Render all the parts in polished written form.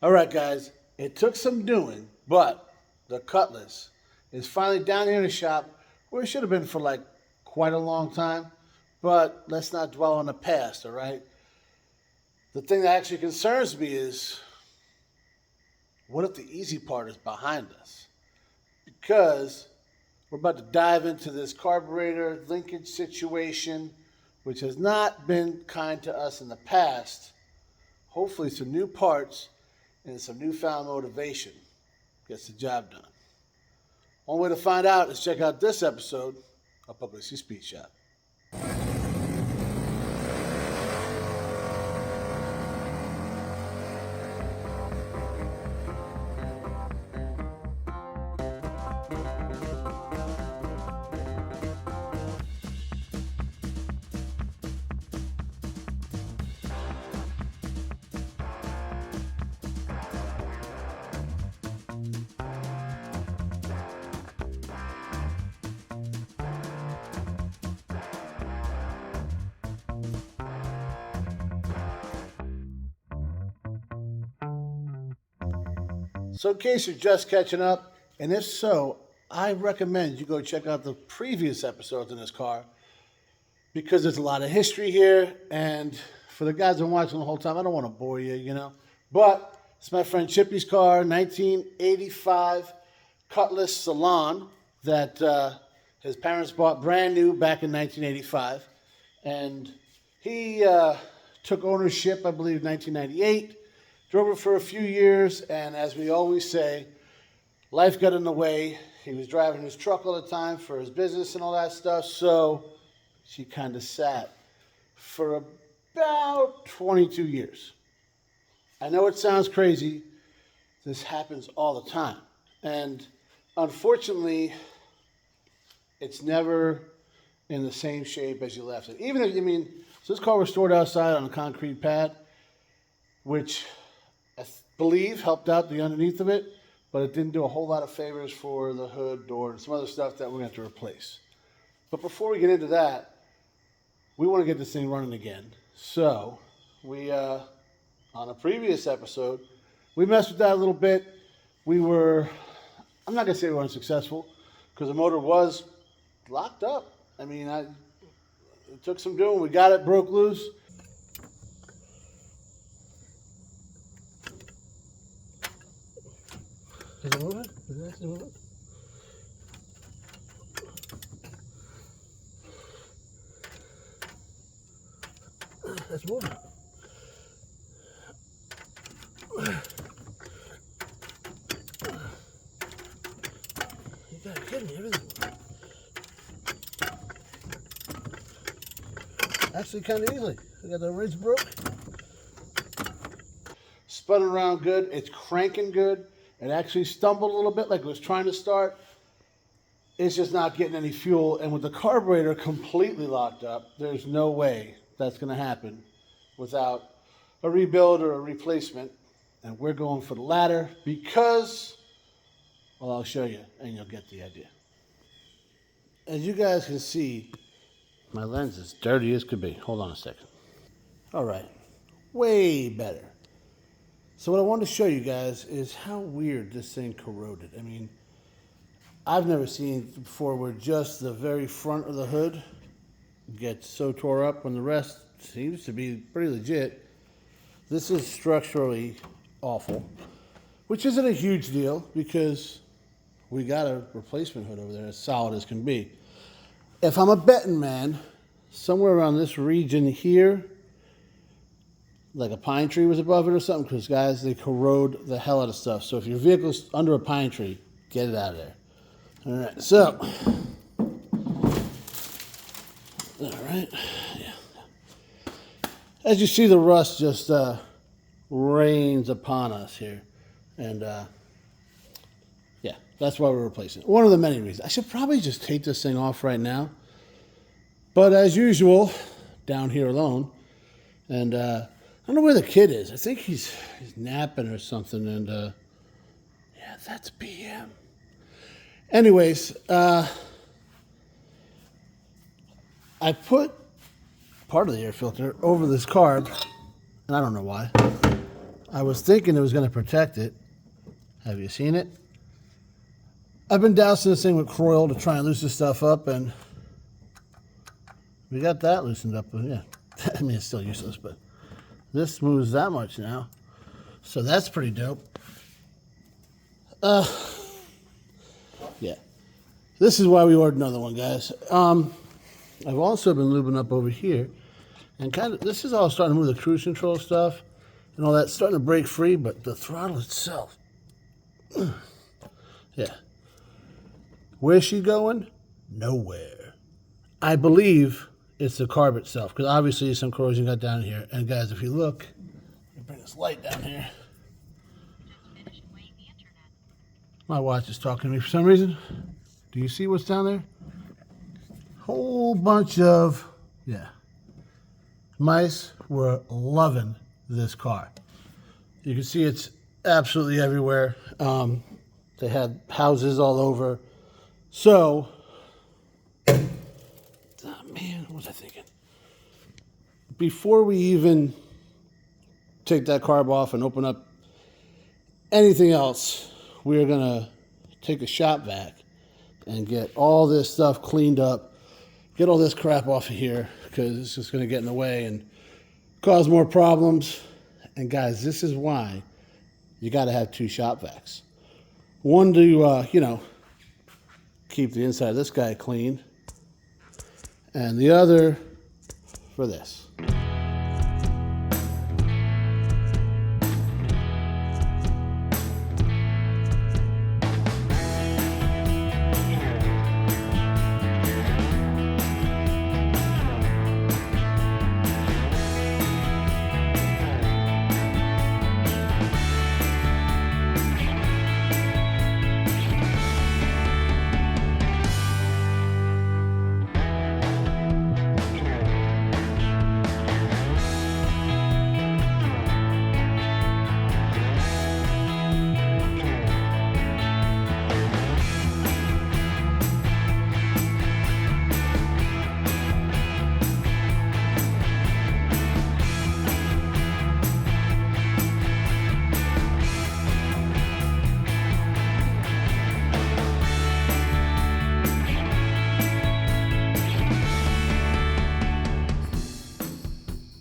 All right, guys, it took some doing, but the Cutlass is finally down here in the shop where it should have been for like quite a long time. But let's not dwell on the past, all right? The thing that actually concerns me is what if the easy part is behind us? Because we're about to dive into this carburetor linkage situation, which has not been kind to us in the past. Hopefully, some new parts and some newfound motivation gets the job done. One way to find out is check out this episode of Pugliese Speed Shop. So, in case you're just catching up, and if so, I recommend you go check out the previous episodes in this car because there's a lot of history here. And for the guys that are watching the whole time, I don't want to bore you, you know. But it's my friend Chippy's car, 1985 Cutlass Salon that his parents bought brand new back in 1985. And he took ownership, I believe, 1998. Drove it for a few years, and as we always say, life got in the way. He was driving his truck all the time for his business and all that stuff, so she kind of sat for about 22 years. I know it sounds crazy. This happens all the time. And unfortunately, it's never in the same shape as you left it. Even if, so this car was stored outside on a concrete pad, which I believe helped out the underneath of it, but it didn't do a whole lot of favors for the hood, door, and some other stuff that we're going to have to replace. But before we get into that, we want to get this thing running again. So we, on a previous episode, we messed with that a little bit. I'm not going to say we were unsuccessful, because the motor was locked up. It took some doing. We got it, broke loose. Is it moving? Is it actually moving? It's moving. You gotta be kidding me, everything. Actually, kind of easily. I got the ridge broke. Spun around good. It's cranking good. It actually stumbled a little bit like it was trying to start. It's just not getting any fuel. And with the carburetor completely locked up, there's no way that's going to happen without a rebuild or a replacement. And we're going for the latter because, well, I'll show you and you'll get the idea. As you guys can see, my lens is dirty as could be. Hold on a second. All right, way better. So what I wanted to show you guys is how weird this thing corroded. I've never seen it before where just the very front of the hood gets so tore up when the rest seems to be pretty legit. This is structurally awful, which isn't a huge deal because we got a replacement hood over there as solid as can be. If I'm a betting man, somewhere around this region here, like a pine tree was above it or something, because guys, they corrode the hell out of stuff. So if your vehicle's under a pine tree, get it out of there. All right, so, all right, yeah. As you see, the rust just rains upon us here. And yeah, that's why we're replacing it. One of the many reasons. I should probably just take this thing off right now. But as usual, down here alone, and I don't know where the kid is. I think he's napping or something. And yeah, that's PM. Anyways, I put part of the air filter over this carb, and I don't know why. I was thinking it was going to protect it. Have you seen it? I've been dousing this thing with Croil to try and loosen stuff up, and we got that loosened up. Yeah, I mean, it's still useless, but this moves that much now. So that's pretty dope. Yeah. This is why we ordered another one, guys. I've also been lubing up over here. And kind of, this is all starting to move the cruise control stuff and all that, starting to break free, but the throttle itself. Yeah. Where's she going? Nowhere. I believe it's the carb itself, because obviously some corrosion got down here. And guys, if you look, let me bring this light down here. My watch is talking to me for some reason. Do you see what's down there? Whole bunch of, yeah. Mice were loving this car. You can see it's absolutely everywhere. They had houses all over. So, oh man, what was I thinking? Before we even take that carb off and open up anything else, we're gonna take a shop vac and get all this stuff cleaned up, get all this crap off of here, because it's just going to get in the way and cause more problems. And guys, this is why you got to have two shop vacs. One to, keep the inside of this guy clean, and the other for this.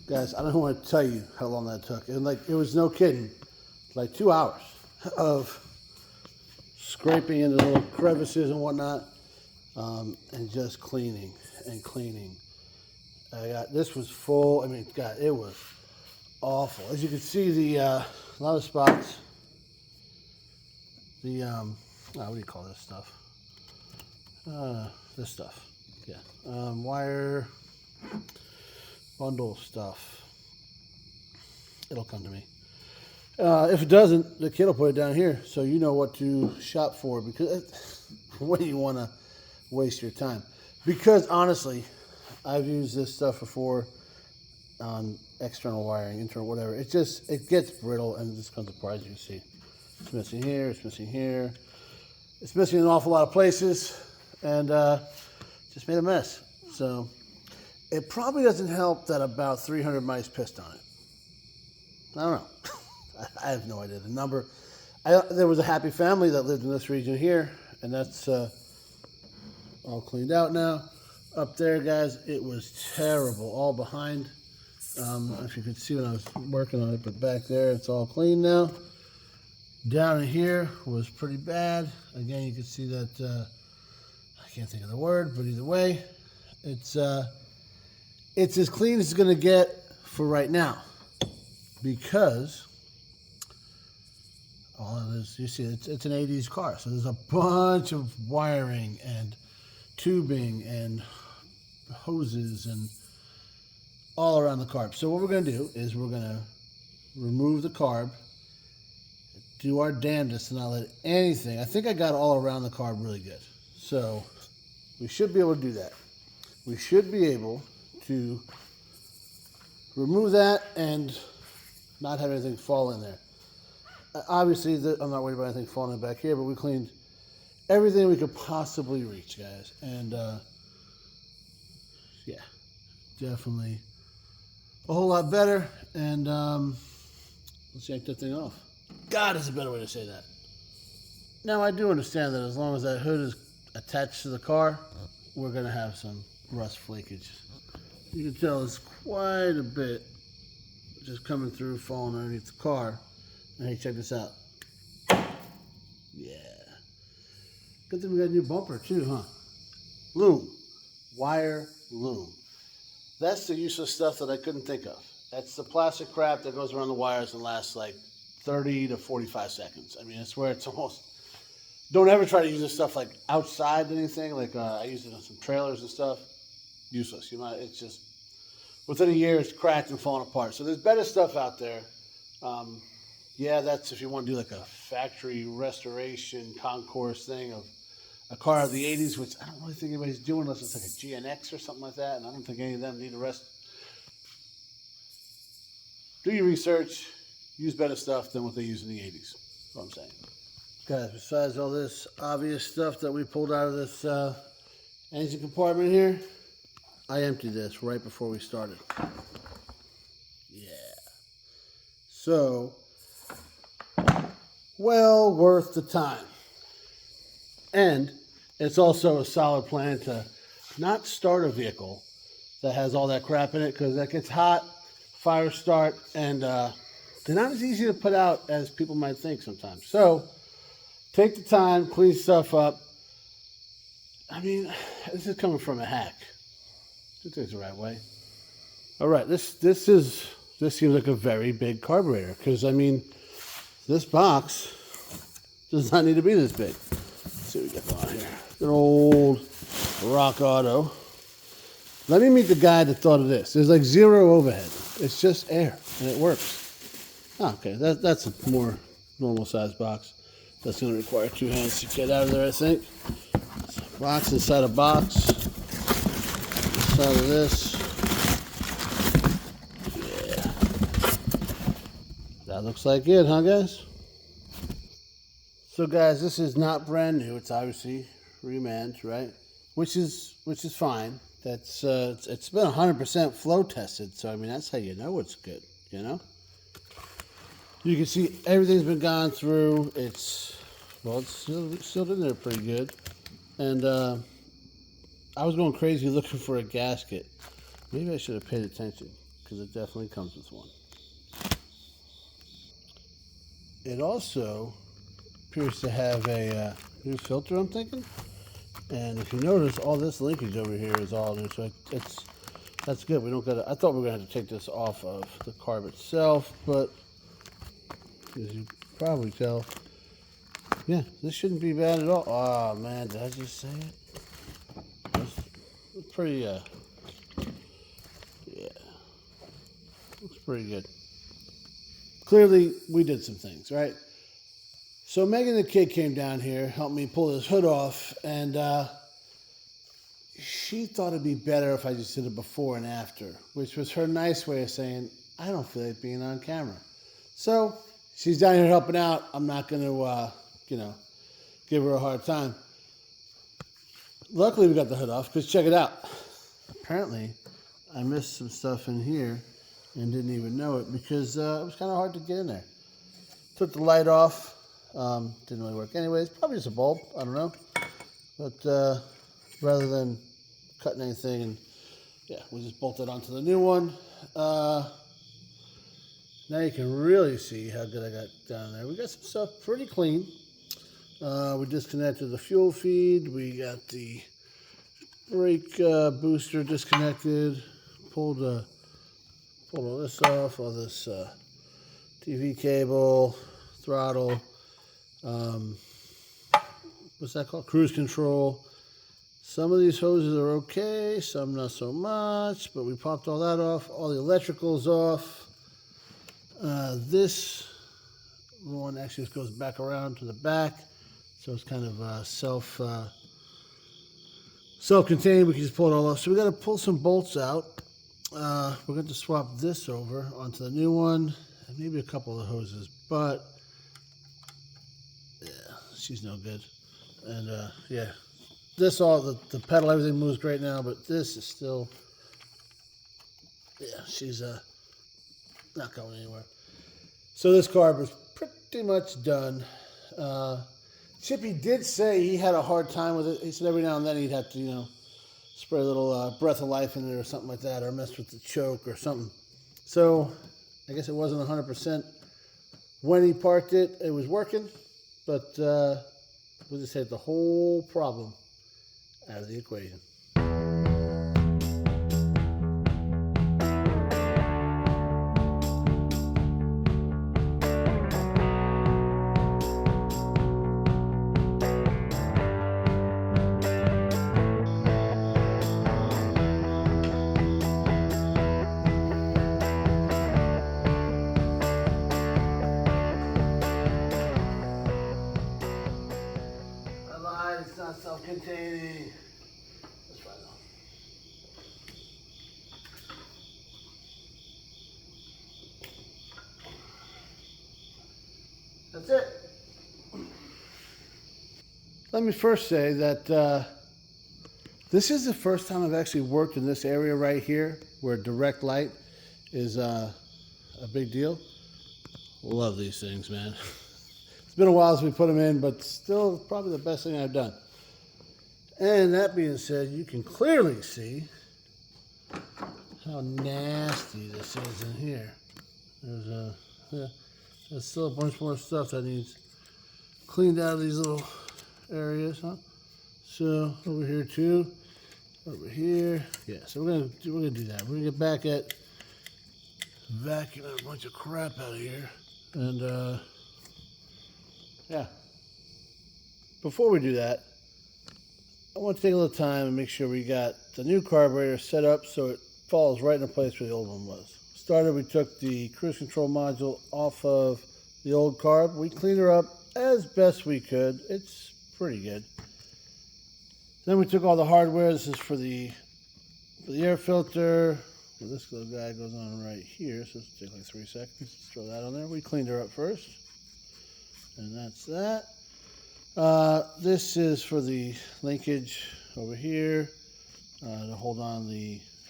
Guys, I don't want to tell you how long that took. And it was no kidding, like 2 hours of scraping into little crevices and whatnot, and just cleaning and cleaning. This was full. I mean, God, it was awful. As you can see, a lot of spots. What do you call this stuff? This stuff. Yeah. Wire bundle stuff. It'll come to me. If it doesn't, the kid will put it down here so you know what to shop for, because when you want to waste your time. Because honestly, I've used this stuff before on external wiring, internal, whatever. It gets brittle and it just comes apart, as you can see. It's missing here, it's missing here. It's missing in an awful lot of places, and just made a mess. So it probably doesn't help that about 300 mice pissed on it. I don't know. I have no idea the number. There was a happy family that lived in this region here, and that's all cleaned out now. Up there, guys, it was terrible. All behind. If you could see when I was working on it, but back there, it's all clean now. Down in here was pretty bad. Again, you can see that, I can't think of the word, but either way, it's as clean as it's going to get for right now, because all of this, you see, it's an 80s car, so there's a bunch of wiring and tubing and hoses and all around the carb. So what we're going to do is we're going to remove the carb, do our damnedest to not let anything. I think I got all around the carb really good. So we should be able to do that. We should be able to remove that and not have anything fall in there. Obviously, I'm not worried about anything falling back here, but we cleaned everything we could possibly reach, guys. And yeah, definitely a whole lot better. And Let's yank that thing off. God is a better way to say that. Now, I do understand that as long as that hood is attached to the car, we're going to have some rust flakage. You can tell it's quite a bit just coming through, falling underneath the car. And hey, check this out. Yeah. Good thing we got a new bumper too, huh? Loom. Wire loom. That's the useless stuff that I couldn't think of. That's the plastic crap that goes around the wires and lasts like 30 to 45 seconds. I mean, I swear it's almost... Don't ever try to use this stuff like outside anything. Like I use it on some trailers and stuff. Useless. It's just... Within a year, it's cracked and falling apart. So there's better stuff out there. Yeah, that's if you want to do like a factory restoration concourse thing of a car of the 80s, which I don't really think anybody's doing unless it's like a GNX or something like that. And I don't think any of them need a rest. Do your research. Use better stuff than what they used in the 80s. That's what I'm saying. Guys, besides all this obvious stuff that we pulled out of this engine compartment here, I emptied this right before we started. Yeah. So, well worth the time. And it's also a solid plan to not start a vehicle that has all that crap in it, because that gets hot, fire start, and they're not as easy to put out as people might think sometimes. So, take the time, clean stuff up. I mean, this is coming from a hack. Do things the right way. All right, this seems like a very big carburetor, because I mean, this box does not need to be this big. Let's see what we got going here. Good old Rock Auto. Let me meet the guy that thought of this. There's like zero overhead. It's just air, and it works. Oh, okay, that's a more normal size box. That's going to require 2 hands to get out of there, I think. Box inside a box. Inside of this. Yeah. That looks like it, huh, guys? So, guys, this is not brand new. It's obviously remanned, right? Which is fine. That's it's been 100% flow tested, so I mean that's how you know it's good. You know. You can see everything's been gone through. It's still in there pretty good. And I was going crazy looking for a gasket. Maybe I should have paid attention, because it definitely comes with one. It also appears to have a new filter, I'm thinking. And if you notice, all this linkage over here is all new, so that's good. We don't got. I thought we were gonna have to take this off of the carb itself, but as you probably tell, yeah, this shouldn't be bad at all. Oh man, did I just say it? It's pretty, yeah, looks pretty good. Clearly, we did some things, right? So Meagan the kid came down here, helped me pull this hood off, and she thought it'd be better if I just did it before and after, which was her nice way of saying, I don't feel like being on camera. So she's down here helping out. I'm not going to, give her a hard time. Luckily, we got the hood off, because check it out. Apparently, I missed some stuff in here and didn't even know it, because it was kind of hard to get in there. Took the light off. Didn't really work anyways. Probably just a bulb. I don't know. But rather than cutting anything, and yeah, we just bolted onto the new one. Now you can really see how good I got down there. We got some stuff pretty clean. We disconnected the fuel feed. We got the brake booster disconnected. Pulled all this off. All this TV cable, throttle. What's that called? Cruise control. Some of these hoses are okay, some not so much, but we popped all that off. All the electrical's off. This one actually just goes back around to the back, so it's kind of self-contained. We can just pull it all off. So we got to pull some bolts out. We're going to swap this over onto the new one, and maybe a couple of the hoses, but yeah, she's no good. And yeah, this the pedal, everything moves great now, but this is still, yeah, she's not going anywhere. So this carb was pretty much done. Chippy did say he had a hard time with it. He said every now and then he'd have to, spray a little breath of life in it or something like that, or mess with the choke or something. So I guess it wasn't 100%. When he parked it, it was working, but we'll just take the whole problem out of the equation. It's not self-containing. Let's try it on. That's it. Let me first say that this is the first time I've actually worked in this area right here where direct light is a big deal. Love these things, man. It's been a while since we put them in, but still probably the best thing I've done. And that being said, you can clearly see how nasty this is in here. There's still a bunch more stuff that needs cleaned out of these little areas, huh? So over here too, over here, yeah. So we're gonna do that. We're gonna get back at vacuuming a bunch of crap out of here, and yeah. Before we do that, I want to take a little time and make sure we got the new carburetor set up so it falls right in the place where the old one was. Started, we took the cruise control module off of the old carb. We cleaned her up as best we could. It's pretty good. Then we took all the hardware. This is for the air filter. Well, this little guy goes on right here, so it'll take like 3 seconds. Let's throw that on there. We cleaned her up first, and that's that. This is for the linkage over here to hold on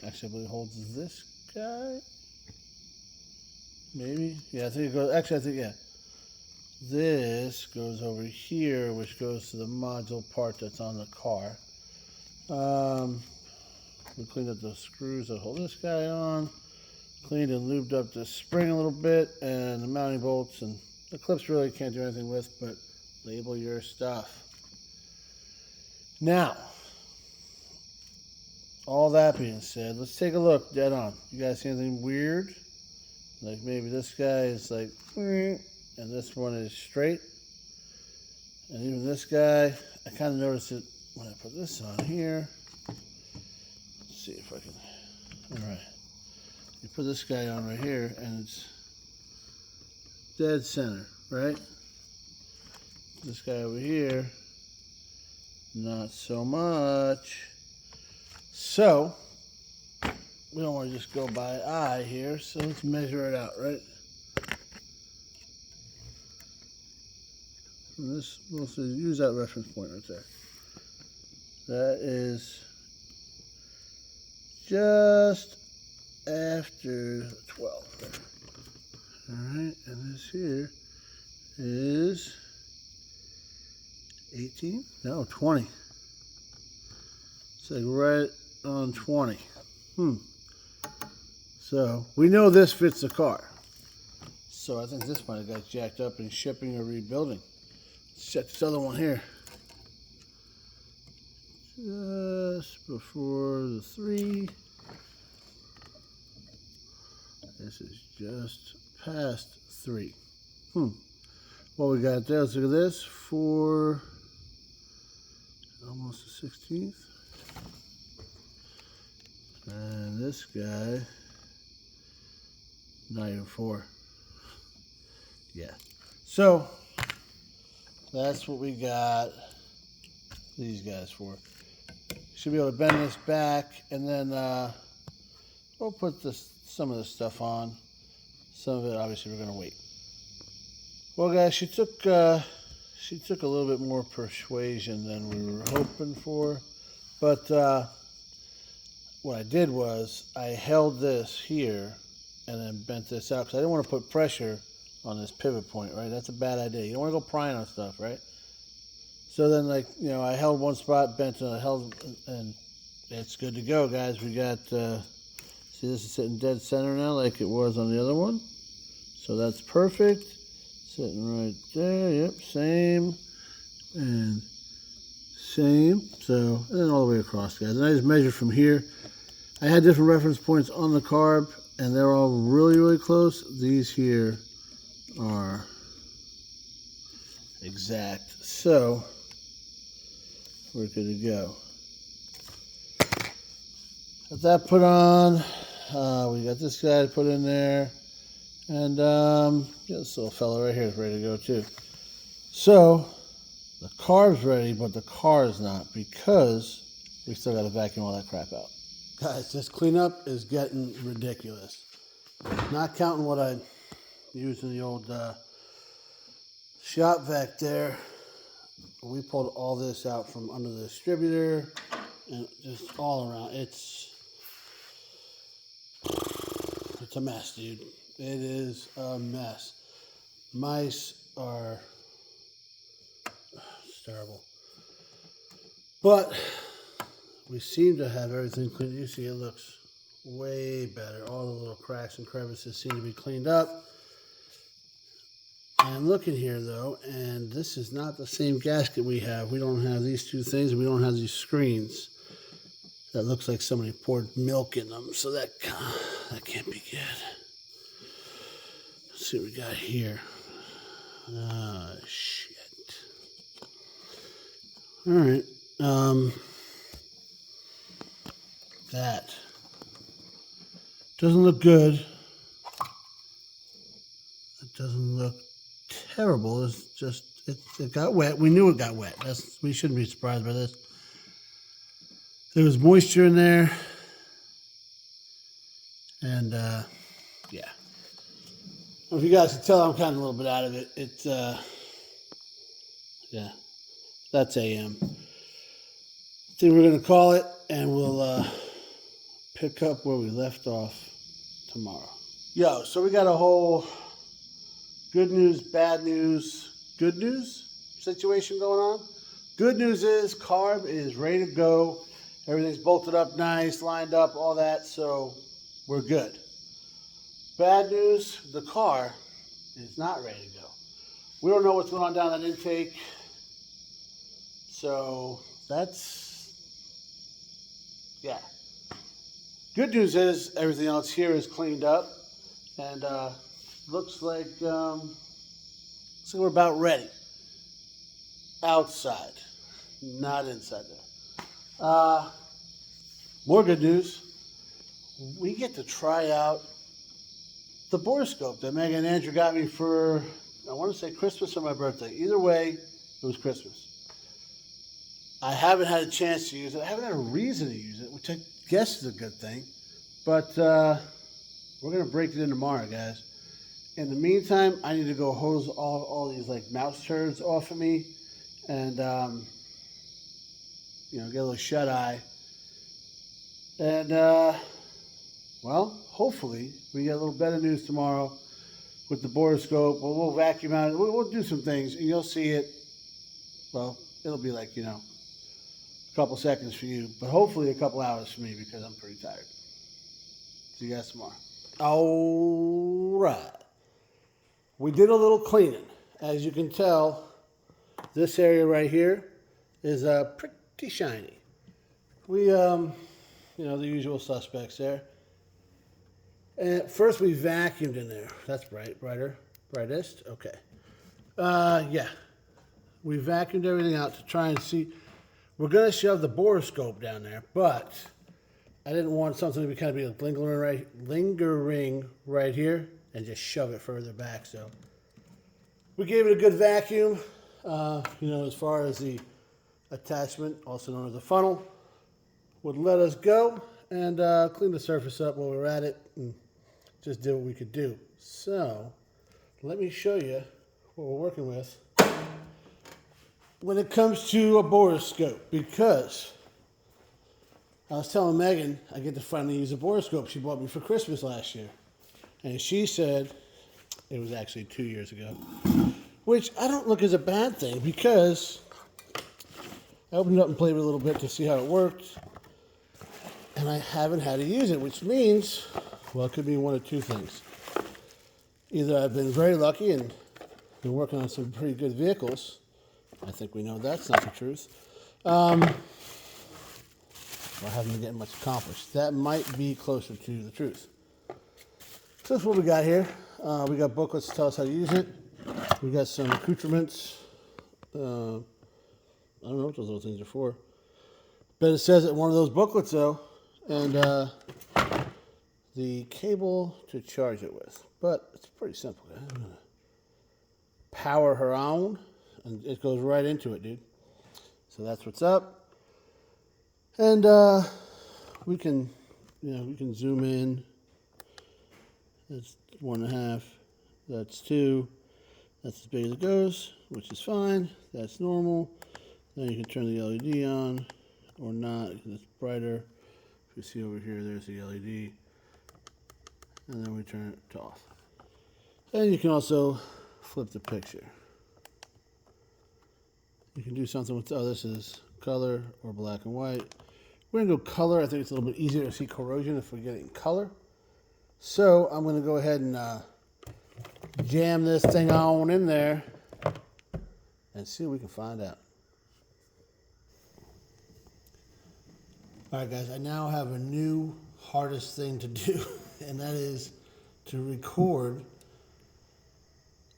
actually I believe it holds this guy, maybe, yeah, I think it goes, actually yeah, this goes over here, which goes to the module part that's on the car. We cleaned up the screws that hold this guy on, cleaned and lubed up the spring a little bit, and the mounting bolts, and the clips really can't do anything with, but label your stuff. Now, all that being said, let's take a look dead on. You guys see anything weird? Like maybe this guy is like, and this one is straight. And even this guy, I kind of noticed it when I put this on here. Let's see if I can, all right. You put this guy on right here and it's dead center, right? This guy over here, not so much. So, we don't want to just go by eye here, so let's measure it out, right? And this, we'll use that reference point right there. That is just after 12. All right, and this here is 18? No, 20. It's like right on 20. So we know this fits the car. So I think this might have got jacked up in shipping or rebuilding. Let's check this other one here. Just before the 3. This is just past 3. What we got there, let's look at this. 4, almost the 16th. And this guy, not even 4. Yeah. So, that's what we got these guys for. Should be able to bend this back, and then we'll put some of this stuff on. Some of it, obviously, we're going to wait. Well, guys, she took a little bit more persuasion than we were hoping for, but what I did was I held this here and then bent this out because I didn't want to put pressure on this pivot point, right? That's a bad idea. You don't want to go prying on stuff, right? So then, like, you know, I held one spot, bent, and I held, and it's good to go, guys. We got, see, this is sitting dead center now like it was on the other one. So that's perfect. Sitting right there, yep, same, and same. So, and then all the way across, guys. And I just measured from here. I had different reference points on the carb, and they're all really, really close. These here are exact. So, we're good to go. Got that put on. We got this guy to put in there. And this little fella right here is ready to go too. So, the carb's ready, but the car is not because we still got to vacuum all that crap out. Guys, this cleanup is getting ridiculous. Not counting what I used in the old shop vac there. We pulled all this out from under the distributor and just all around. It's a mess, dude. It is a mess. Mice are it's terrible. But we seem to have everything cleaned. You see, it looks way better. All the little cracks and crevices seem to be cleaned up. I'm looking here, though, and this is not the same gasket we have. We don't have these two things, and we don't have these screens. That looks like somebody poured milk in them, so that can't be good. Let's see what we got here. Shit. All right. That doesn't look good. It doesn't look terrible. It's just it got wet. We knew it got wet. We shouldn't be surprised by this. There was moisture in there, and yeah. Well, if you guys can tell, I'm kind of a little bit out of it. It's yeah, that's AM. I think we're gonna call it, and we'll pick up where we left off tomorrow. Yo, so we got a whole good news, bad news, good news situation going on. Good news is carb is ready to go. Everything's bolted up nice, lined up, all that, so we're good. Bad news, the car is not ready to go. We don't know what's going on down that intake, so that's, yeah. Good news is everything else here is cleaned up, and looks like we're about ready. Outside, not inside there. More good news. We get to try out the borescope that Megan and Andrew got me for, I want to say Christmas or my birthday. Either way, it was Christmas. I haven't had a chance to use it. I haven't had a reason to use it, which I guess is a good thing. But we're going to break it in tomorrow, guys. In the meantime, I need to go hose all these like mouse turds off of me and, you know, get a little shut eye. And, well, hopefully we get a little better news tomorrow with the borescope. We'll vacuum out. We'll do some things, and you'll see it. Well, it'll be like, you know, a couple seconds for you, but hopefully a couple hours for me because I'm pretty tired. See you guys tomorrow. All right. We did a little cleaning. As you can tell, this area right here is pretty shiny. We, you know, the usual suspects there. And first we vacuumed in there. That's brightest, okay. Yeah, we vacuumed everything out to try and see. We're gonna shove the borescope down there, but I didn't want something to be kind of be lingering right here and just shove it further back. So we gave it a good vacuum, you know, as far as the attachment, also known as the funnel, would let us go and clean the surface up while we were at it and just did what we could do. So let me show you what we're working with when it comes to a borescope, because I was telling Megan I get to finally use a borescope she bought me for Christmas last year. And she said, It was actually 2 years ago, which I don't look as a bad thing because I opened it up and played with it a little bit to see how it worked, and I haven't had to use it, which means, well, it could be one of two things. Either I've been very lucky and been working on some pretty good vehicles. I think we know that's not the truth. Or I haven't been getting much accomplished. That might be closer to the truth. So that's what we got here. We got booklets to tell us how to use it. We got some accoutrements. I don't know what those little things are for. But it says it in one of those booklets, though. And the cable to charge it with. But it's pretty simple. I'm going to power her on. And it goes right into it, dude. So that's what's up. And we can zoom in. That's 1.5. That's 2. That's as big as it goes, which is fine. That's normal. Then you can turn the LED on or not because it's brighter. If you see over here, there's the LED. And then we turn it to off. And you can also flip the picture. You can do something with this is color or black and white. We're going to go color. I think it's a little bit easier to see corrosion if we get it in color. So I'm going to go ahead and jam this thing on in there and see what we can find out. All right, guys, I now have a new hardest thing to do, and that is to record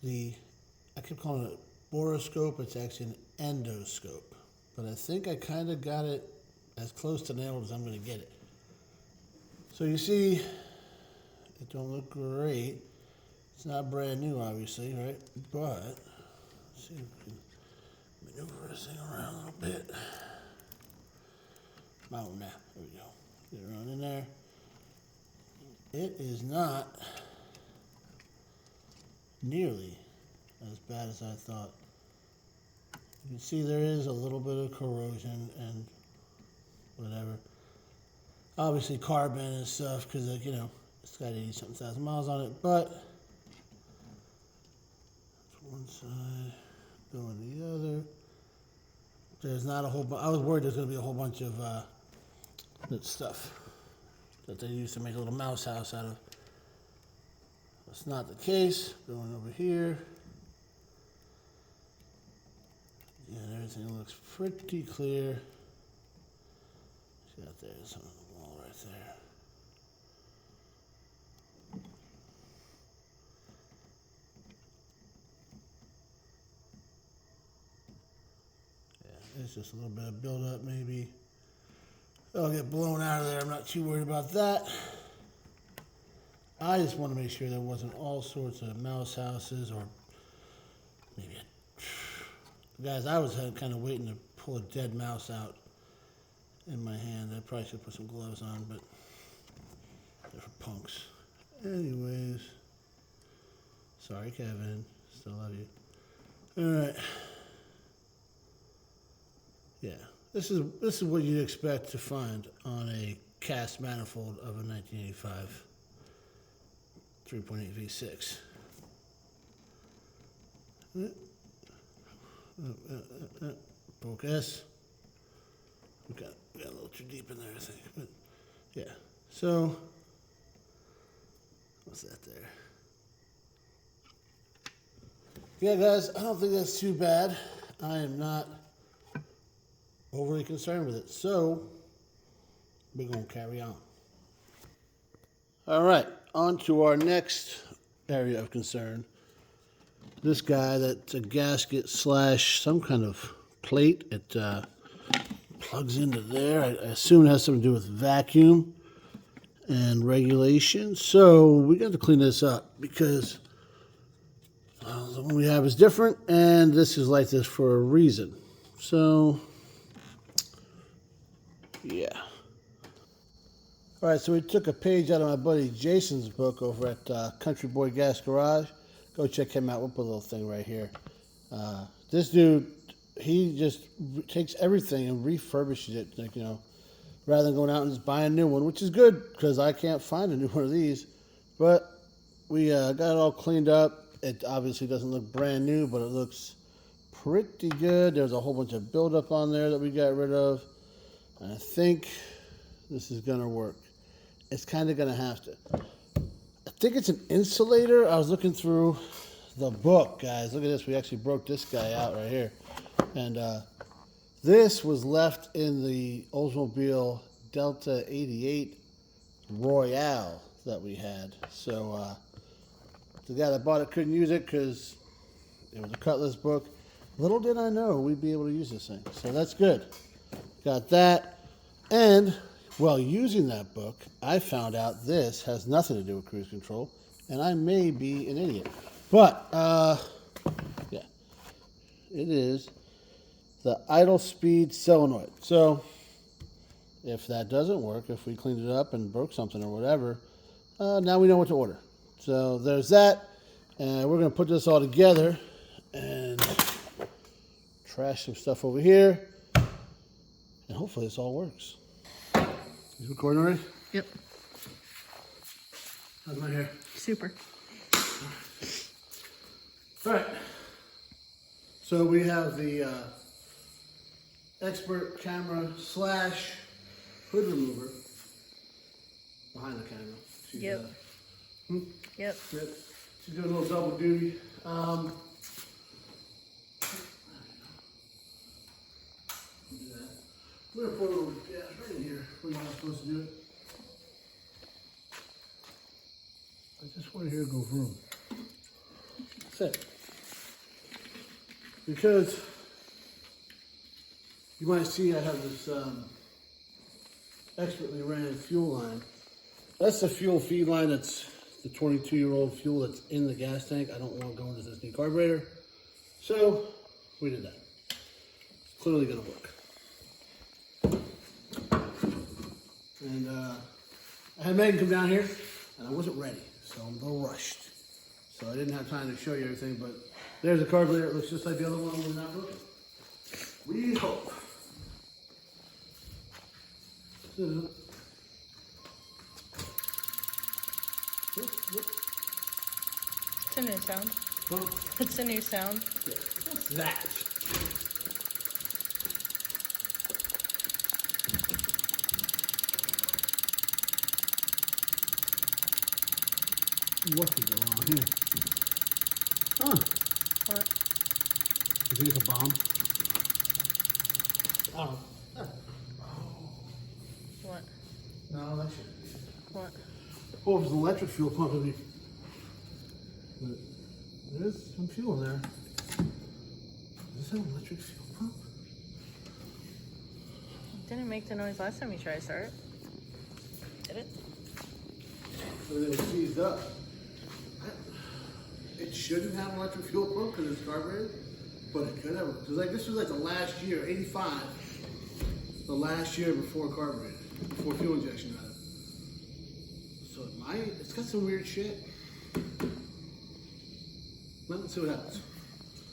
I keep calling it a boroscope. It's actually an endoscope, but I think I kind of got it as close to nailed as I'm going to get it. So you see, it don't look great. It's not brand new, obviously, right? But let's see if we can maneuver this thing around a little bit. Oh, now, there we go. Get it around in there. It is not nearly as bad as I thought. You can see there is a little bit of corrosion and whatever. Obviously carbon and stuff because, like, it's got 80-something thousand miles on it, but one side, going the other. There's not a whole bunch. I was worried there's going to be a whole bunch of that stuff that they used to make a little mouse house out of. That's not the case. Going over here. Yeah, everything looks pretty clear. See out there, there's something on the wall right there. Yeah, it's just a little bit of buildup maybe. It'll get blown out of there. I'm not too worried about that. I just want to make sure there wasn't all sorts of mouse houses or maybe guys, I was kind of waiting to pull a dead mouse out in my hand. I probably should put some gloves on, but they're for punks. Anyways, sorry, Kevin. Still love you. All right. Yeah, this is what you'd expect to find on a cast manifold of a 1985 3.8 V6. Focus. We got a little too deep in there, I think. But yeah. So what's that there? Yeah, guys, I don't think that's too bad. I am not overly concerned with it. So we're gonna carry on. All right, on to our next area of concern. This guy, that's a gasket slash some kind of plate. It plugs into there. I assume it has something to do with vacuum and regulation. So we got to clean this up because the one we have is different, and this is like this for a reason. So, yeah. All right, so we took a page out of my buddy Jason's book over at Country Boy Gas Garage. Go check him out. We'll put a little thing right here. This dude, he just takes everything and refurbishes it, like, rather than going out and just buying a new one, which is good because I can't find a new one of these. But we got it all cleaned up. It obviously doesn't look brand new, but it looks pretty good. There's a whole bunch of buildup on there that we got rid of. And I think this is going to work. It's kind of going to have to. I think it's an insulator. I was looking through the book, guys. Look at this. We actually broke this guy out right here. And this was left in the Oldsmobile Delta 88 Royale that we had. So the guy that bought it couldn't use it because it was a Cutlass book. Little did I know we'd be able to use this thing. So that's good. Got that. And while using that book, I found out this has nothing to do with cruise control. And I may be an idiot. But, yeah. It is the idle speed solenoid. So, if that doesn't work, if we cleaned it up and broke something or whatever, now we know what to order. So there's that, and we're going to put this all together and trash some stuff over here, and hopefully this all works. Is it recording already? Yep. How's my hair? Super. All right. So we have the expert camera / hood remover behind the camera. She's, Yep. Yep. Yep. She's doing a little double duty. We're gonna put it over right in here where you're not supposed to do it. I just want to hear it go vroom. That's it. Because you might see I have this expertly ran fuel line. That's the fuel feed line. That's the 22-year-old fuel that's in the gas tank. I don't want to go into this new carburetor. So we did that. It's clearly going to work. And I had Megan come down here, and I wasn't ready, so I'm a little rushed. So I didn't have time to show you everything, but there's a carburetor. It looks just like the other one we're not broken. We hope. So, It's a new sound. well, It's a new sound. yeah, what's that? What could go wrong here? Huh. What? You think it's a bomb? Oh. What? No, that shouldn't be. What? Oh, if it's an electric fuel pump, it'd be. But there's some fuel in there. Is this an electric fuel pump? It didn't make the noise last time you tried to start it. Did it? Everything was seized up. It shouldn't have an electric fuel pump because it's carbureted, but it could have. Because like this was like the last year, 85, the last year before carbureted, before fuel injection rather. So it might. It's got some weird shit. Well, let's see what happens.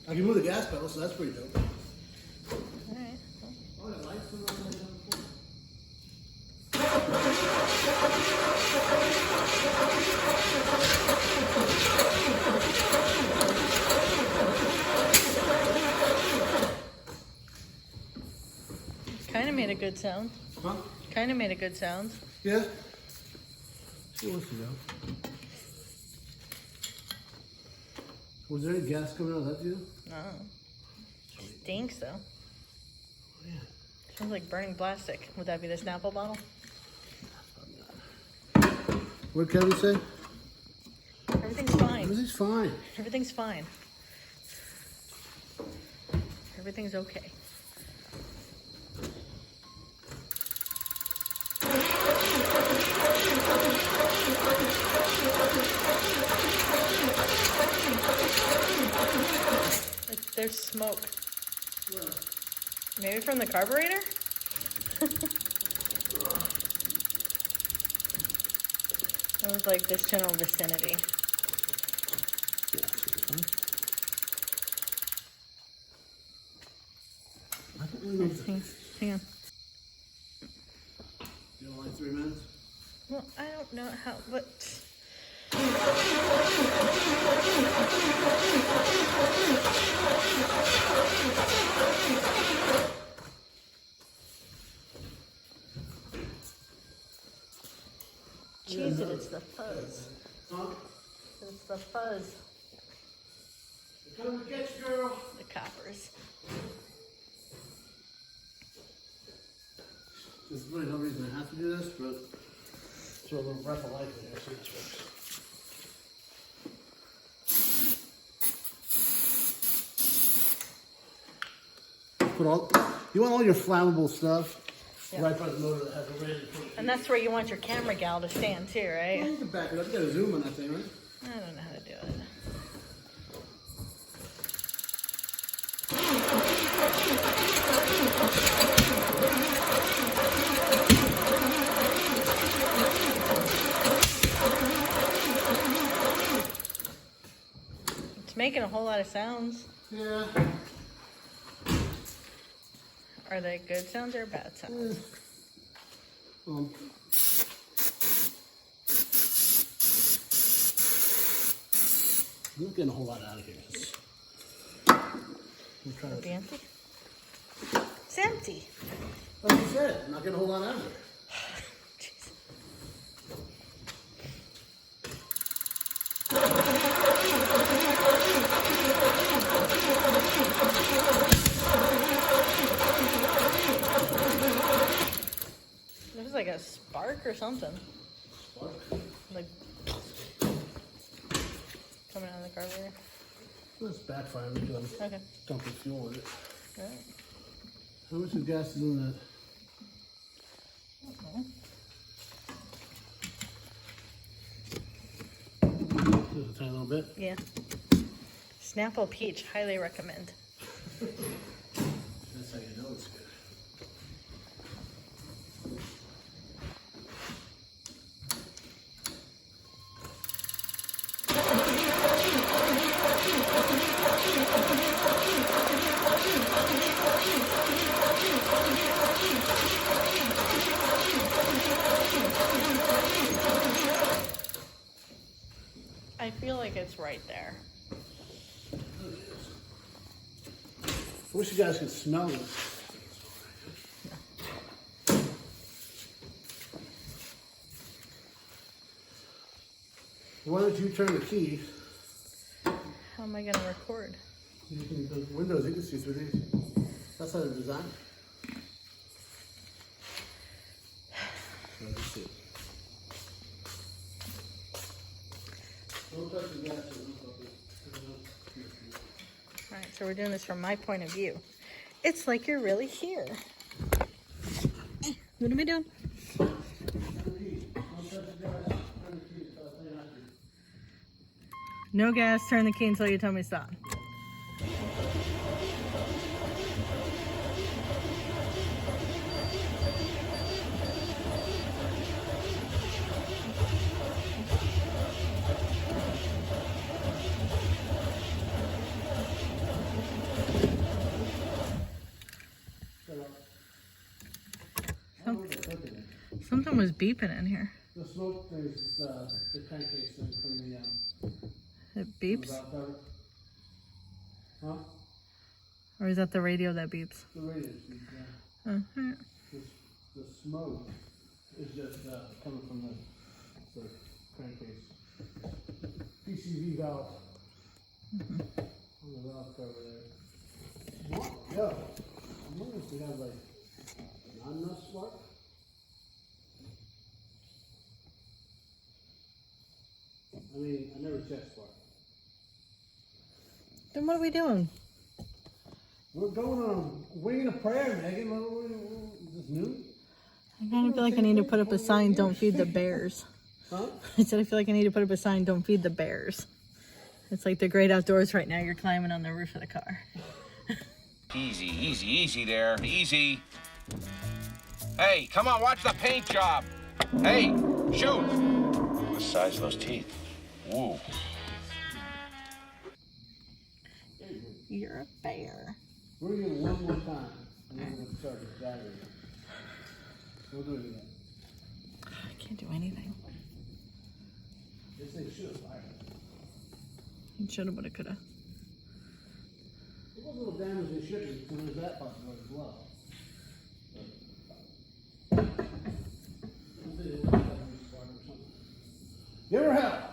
I can move the gas pedal, so that's pretty dope. Alright. Well, Oh, that light's been on there before. kinda made a good sound. Huh? Kinda made a good sound. Yeah? She wants to go. Was there any gas coming out of that deal? No. Stinks though. Oh, yeah. Smells like burning plastic. Would that be the Snapple bottle? What did Kevin say? Everything's fine. Everything's fine. Everything's fine. Everything's okay. There's smoke. Well, Maybe from the carburetor? It was like this general vicinity. yeah, should be fine. I don't really know. Let's see. Hang on. You don't like 3 minutes? Well, I don't know how, but Cheese it, it's the fuzz. Huh? It's the fuzz. They're coming to get you, girl. The coppers. There's really no reason I have to do this, but throw a little breath of life in there, see if it works. Put all, you want all your flammable stuff Yeah. right by the motor that has a rated for it. And that's where you want your camera gal to stand too, Well, right? you can back it up. You got a zoom on that thing, right? I don't know how to do it. It's making a whole lot of sounds. Yeah. Are they good sounds or bad sounds? Um, I'm not getting a whole lot out of here. I'm trying It'd be to. empty? It's empty. Like you said, I'm not getting a whole lot out of here. Jeez. It was like a spark or something. What? Like coming out of the carburetor. Let's backfire because I'm Okay. dumping fuel in it. Alright. How much of gas is in that? Just a tiny little bit. Yeah. Snapple peach, highly recommend. That's how you know it's good. I feel like it's right there. I wish you guys could smell this. Why don't you turn the key? How am I gonna record? You can, the windows, you can see through these. That's how they're designed. Let's see. Don't touch the gas. Alright, so we're doing this from my point of view. It's like you're really here. What am I doing? No gas, turn the key until you tell me stop. Something was beeping in here. The smoke is the crankcase thing from the It beeps? valve cover. Huh? Or is that the radio that beeps? The radio speed, yeah. Oh, alright. The smoke is just coming from the crankcase. PCV valve. On the valve cover there. What? Yo, I wonder if we have like not enough spark. I mean, I never checked spark. Then what are we doing? We're going on a wing and a prayer, Megan. Is this new? I kind of feel like I need to put up a sign, don't feed the bears. Huh? I said I feel like I need to put up a sign, don't feed the bears. It's like the great outdoors right now. You're climbing on the roof of the car. Easy, easy, easy there. Easy. Hey, come on, watch the paint job. Hey, shoot. The size of those teeth. Woo. You're a bear. We're going to do it one more time. And then we'll start the battery. We'll do it again. I can't do anything. This thing should have fired. It shoulda, woulda, coulda. It was a little damage in shipping, so there's that possibility as well. Give her hell.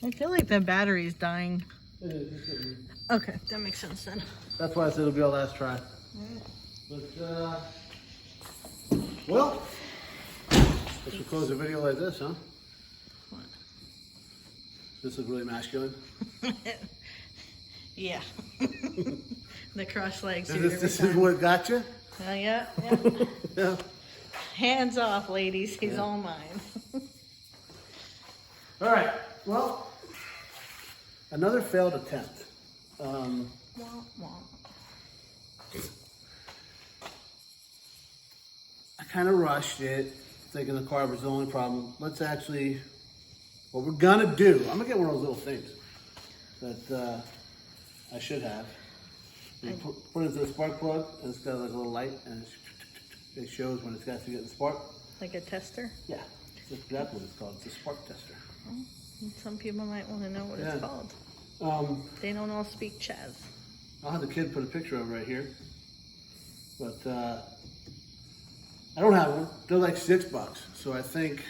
I feel like the battery's dying. It is, it's getting- Okay, that makes sense then. That's why I said it'll be our last try. But, well, we should close the video like this, huh? What? This is really masculine. Yeah. The cross legs. And do it this every is time. what got you? Yeah. Yeah. Hands off, ladies. He's all mine. All right, well, another failed attempt. Womp womp. I kind of rushed it, thinking the carb was the only problem. Let's actually, what we're gonna do, I'm gonna get one of those little things that I should have. You put it into the spark plug, and it's got like a little light, and it shows when it's got to get the spark. Like a tester? Yeah, that's exactly what it's called. It's a spark tester. Some people might want to know what Yeah. it's called. They don't all speak Chaz. I'll have the kid put a picture of it right here. But I don't have one. They're like $6. So I think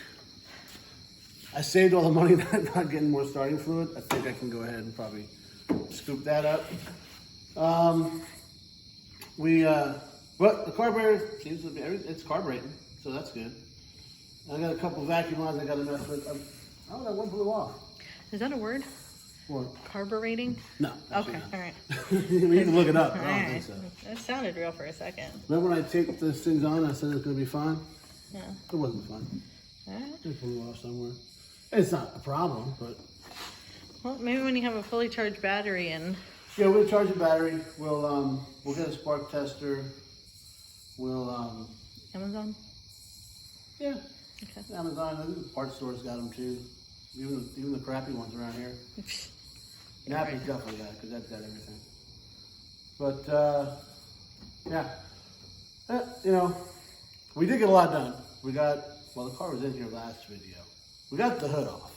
I saved all the money not getting more starting fluid. I think I can go ahead and probably scoop that up. But the carburetor seems to be, it's carbureting, so that's good. I got a couple vacuum lines I got to mess with. Oh, that one blew off. Is that a word? What? Carbureting? No. Okay, actually all right. not. We need to look it up. All I don't right. think so. That sounded real for a second. Remember when I taped those things on, I said it was going to be fine? Yeah. It wasn't fun. All right. It blew off somewhere. It's not a problem, but Well, maybe when you have a fully charged battery and yeah, we'll charge the battery. We'll get a spark tester. We'll Amazon. yeah, Okay. Amazon. I think the parts stores got them too. Even the crappy ones around here. Napa's definitely got it because that's got everything. But yeah, you know, we did get a lot done. We got, well, the car was in here last video. We got the hood off,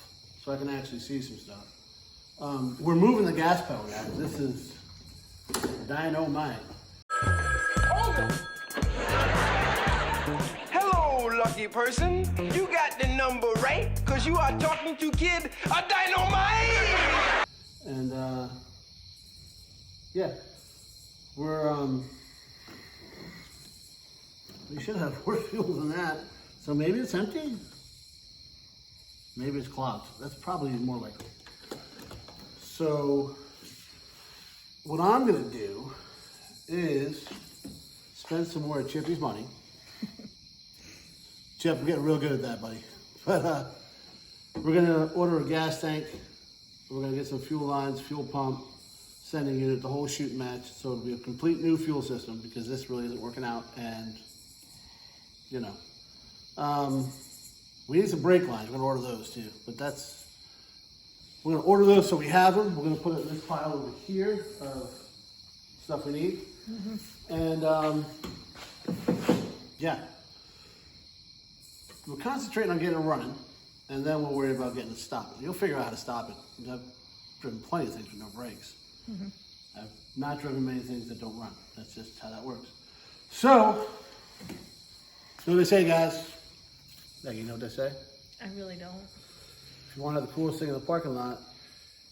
so I can actually see some stuff. We're moving the gas pedal, guys. This is dynamite. Hello, lucky person. You got the number right, cause you are talking to Kid a Dynamite! And yeah, we're we should have more fuel than that. So maybe it's empty. Maybe it's clogged. That's probably more likely. So what I'm gonna do is spend some more of Chippy's money. Chip, we're getting real good at that, buddy. But we're gonna order a gas tank. We're gonna get some fuel lines, fuel pump, sending unit, the whole shoot match. So it'll be a complete new fuel system because this really isn't working out. And you know, we need some brake lines. We're gonna order those too. But we're gonna order those so we have them. We're gonna put it in this pile over here of stuff we need. And yeah, we're concentrating on getting it running, and then we'll worry about getting it stopped. You'll figure out how to stop it. I've driven plenty of things with no brakes. I've not driven many things that don't run. That's just how that works. So, you know what they say, guys? Like, you know what they say? I really don't. If you want to have the coolest thing in the parking lot,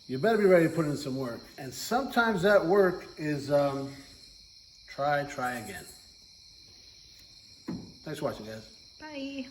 you better be ready to put in some work. And sometimes that work is try again. Thanks for watching, guys. Bye.